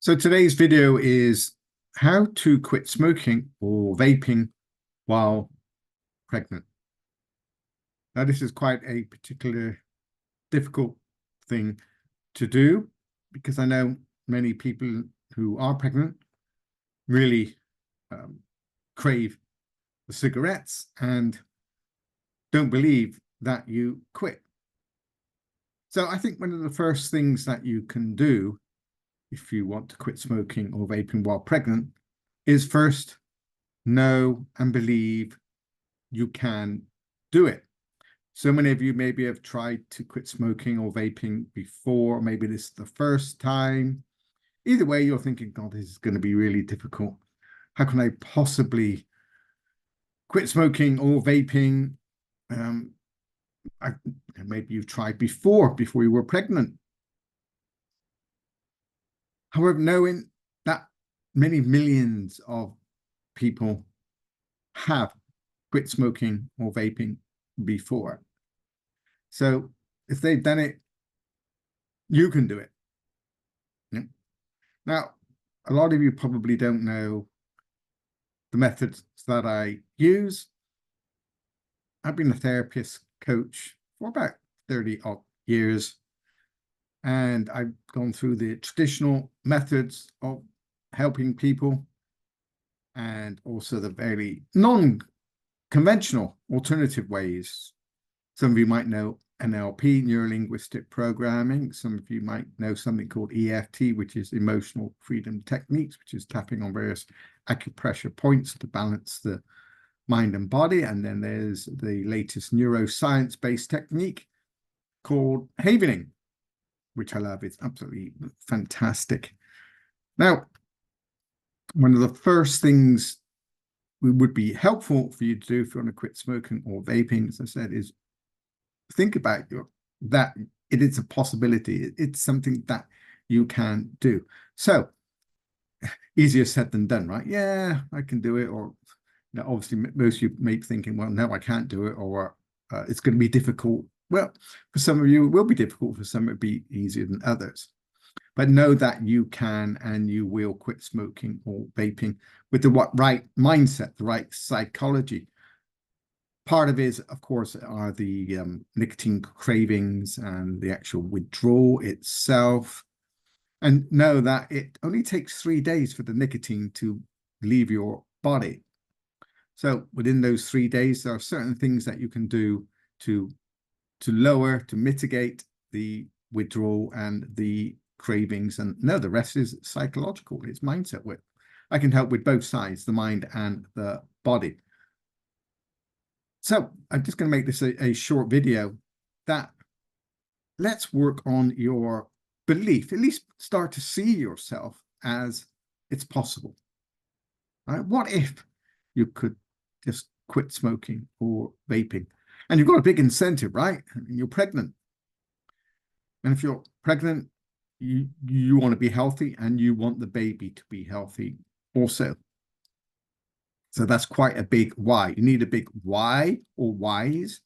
So today's video is how to quit smoking or vaping while pregnant. Now, this is quite a particular difficult thing to do because I know many people who are pregnant really crave the cigarettes and don't believe that you quit. So I think one of the first things that you can do if you want to quit smoking or vaping while pregnant is first know and believe you can do it. So many of you maybe have tried to quit smoking or vaping before. Maybe this is the first time. Either way, you're thinking, God, this is going to be really difficult. How can I possibly quit smoking or vaping? Maybe you've tried before you were pregnant. However, knowing that many millions of people have quit smoking or vaping before. So if they've done it, you can do it. Yeah. Now, a lot of you probably don't know the methods that I use. I've been a therapist coach for about 30 odd years. And I've gone through the traditional methods of helping people and also the very non-conventional alternative ways. Some of you might know NLP, neuro-linguistic programming. Some of you might know something called EFT, which is emotional freedom techniques, which is tapping on various acupressure points to balance the mind and body. And then there's the latest neuroscience-based technique called havening, which I love. It's absolutely fantastic. Now, one of the first things we would be helpful for you to do if you want to quit smoking or vaping, as I said, is think about that it is a possibility. It's something that you can do. So easier said than done, right? Yeah, I can do it. Or obviously most of you may be thinking, well, no, I can't do it, or it's going to be difficult. Well, for some of you, it will be difficult. For some, it'll be easier than others. But know that you can and you will quit smoking or vaping with the right mindset, the right psychology. Part of it, of course, are the nicotine cravings and the actual withdrawal itself. And know that it only takes 3 days for the nicotine to leave your body. So within those 3 days, there are certain things that you can do to mitigate the withdrawal and the cravings. And no, the rest is psychological. It's mindset work. I can help with both sides, the mind and the body. So I'm just going to make this a short video that let's work on your belief, at least start to see yourself as it's possible. Right? What if you could just quit smoking or vaping? And you've got a big incentive, right? You're pregnant. And if you're pregnant, you want to be healthy and you want the baby to be healthy also. So that's quite a big why. You need a big why or whys,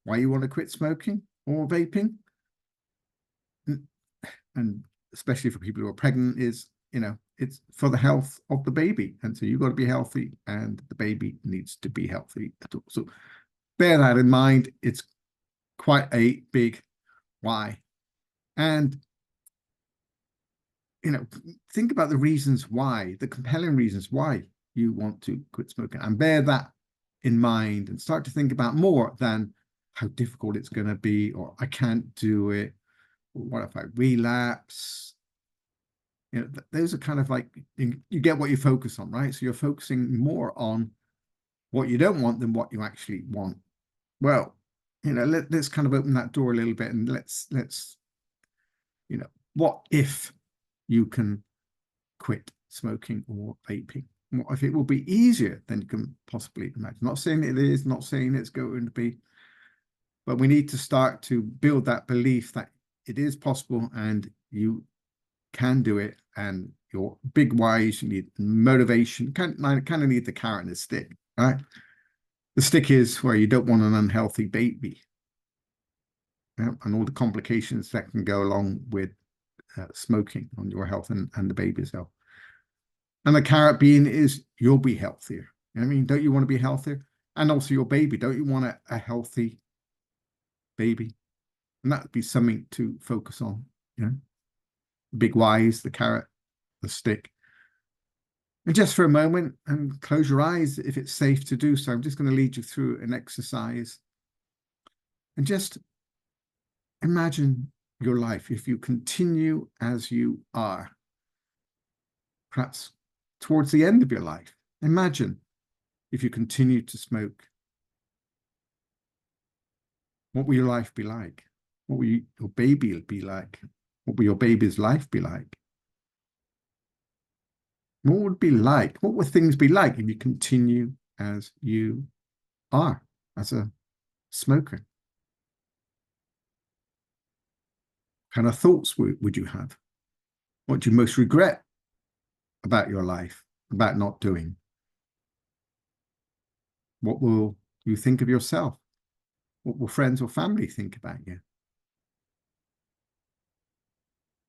why you want to quit smoking or vaping. And especially for people who are pregnant is, it's for the health of the baby. And so you've got to be healthy and the baby needs to be healthy at all. So bear that in mind. It's quite a big why. And, think about the reasons why, the compelling reasons why you want to quit smoking, and bear that in mind and start to think about more than how difficult it's going to be, or I can't do it, or what if I relapse? Those are kind of like, you get what you focus on, right? So you're focusing more on what you don't want than what you actually want. Well, let's kind of open that door a little bit and let's what if you can quit smoking or vaping? What if it will be easier than you can possibly imagine? Not saying it is, not saying it's going to be, but we need to start to build that belief that it is possible and you can do it. And your big whys, you need motivation, kind of need the carrot and the stick, right? The stick is where you don't want an unhealthy baby, and all the complications that can go along with smoking on your health and the baby's health. And the carrot being is you'll be healthier. You know what I mean, don't you want to be healthier? And also your baby, don't you want a healthy baby? And that would be something to focus on, you know. Big Y's, the carrot, the stick. And just for a moment, and close your eyes if it's safe to do so. I'm just going to lead you through an exercise. And just imagine your life if you continue as you are, perhaps towards the end of your life. Imagine if you continue to smoke. What will your life be like? What will your baby be like? What will your baby's life be like? What would it be like? What would things be like if you continue as you are, as a smoker? What kind of thoughts would you have? What do you most regret about your life, about not doing? What will you think of yourself? What will friends or family think about you?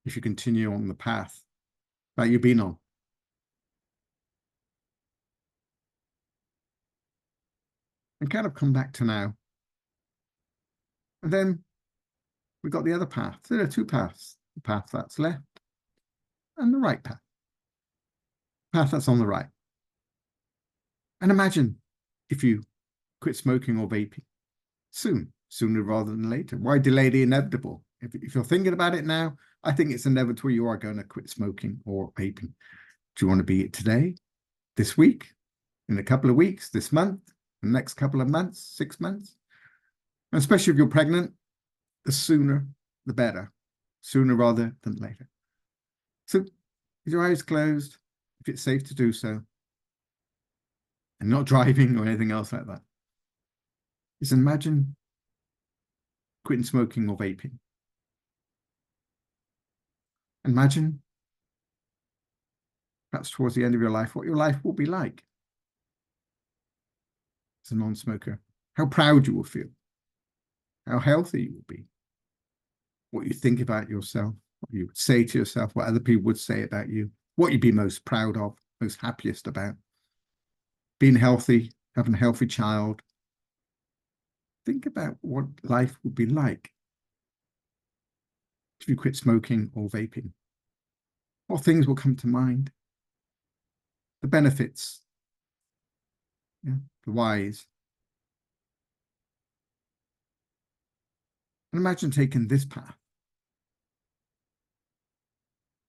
If you continue on the path that you've been on. And kind of come back to now. And then we've got the other path. There are two paths. The path that's left and the right path. Path that's on the right. And imagine if you quit smoking or vaping sooner rather than later. Why delay the inevitable? If you're thinking about it now, I think it's inevitable you are going to quit smoking or vaping. Do you want to be it today, this week, in a couple of weeks, this month, the next couple of months, 6 months? And especially if you're pregnant, the sooner, the better. Sooner rather than later. So with your eyes closed, if it's safe to do so, and not driving or anything else like that, just imagine quitting smoking or vaping. Imagine, perhaps towards the end of your life, what your life will be like as a non-smoker. How proud you will feel. How healthy you will be. What you think about yourself. What you would say to yourself. What other people would say about you. What you'd be most proud of. Most happiest about. Being healthy. Having a healthy child. Think about what life would be like if you quit smoking or vaping. What things will come to mind? The benefits, yeah, the whys. And imagine taking this path.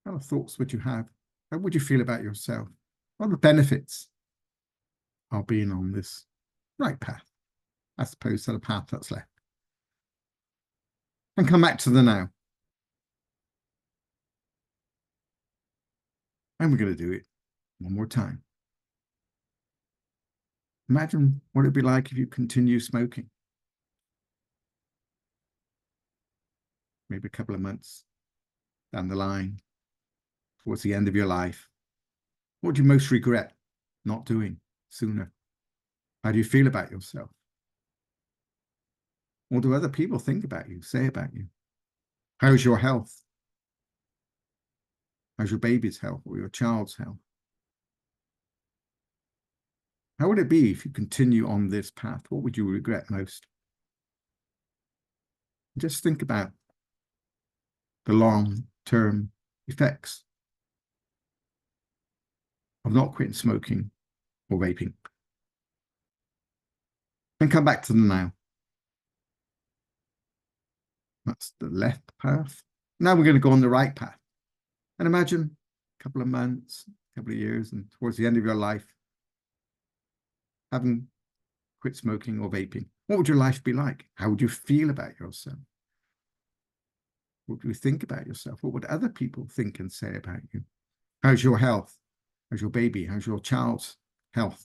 What kind of thoughts would you have? How would you feel about yourself? What are the benefits of being on this right path, as opposed to the path that's left? And come back to the now. And we're going to do it one more time. Imagine what it'd be like if you continue smoking. Maybe a couple of months down the line, towards the end of your life. What do you most regret not doing sooner? How do you feel about yourself? What do other people think about you, say about you? How's your health? How's your baby's health or your child's health? How would it be if you continue on this path? What would you regret most? Just think about the long-term effects of not quitting smoking or vaping. And come back to the now. That's the left path. Now we're going to go on the right path. And imagine a couple of months, a couple of years, and towards the end of your life, having quit smoking or vaping. What would your life be like? How would you feel about yourself? What do you think about yourself? What would other people think and say about you? How's your health? How's your baby? How's your child's health?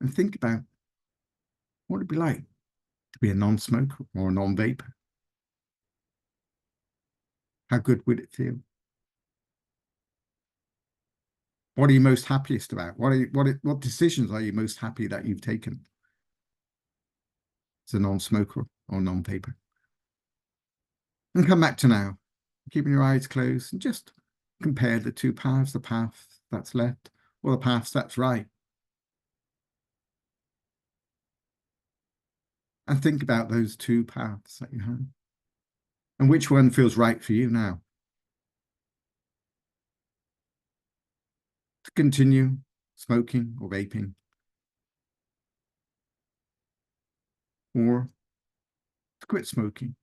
And think about what it'd be like to be a non-smoker or a non-vapor. How good would it feel? What are you most happiest about? What decisions are you most happy that you've taken as a non-smoker or non-vapor? And come back to now, keeping your eyes closed, and just compare the two paths, the path that's left or the path that's right. And think about those two paths that you have. And which one feels right for you now? To continue smoking or vaping, or to quit smoking,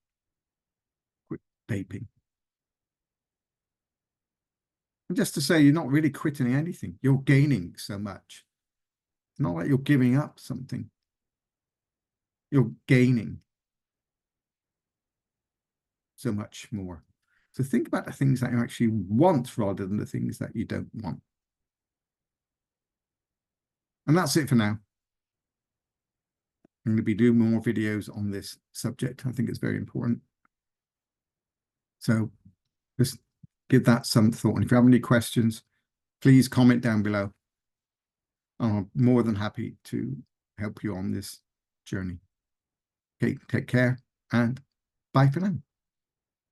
quit vaping. And just to say, you're not really quitting anything. You're gaining so much. It's not like you're giving up something. You're gaining so much more. So think about the things that you actually want rather than the things that you don't want. And that's it for now. I'm going to be doing more videos on this subject. I think it's very important. So just give that some thought. And if you have any questions, please comment down below. I'm more than happy to help you on this journey. Okay, take care and bye for now.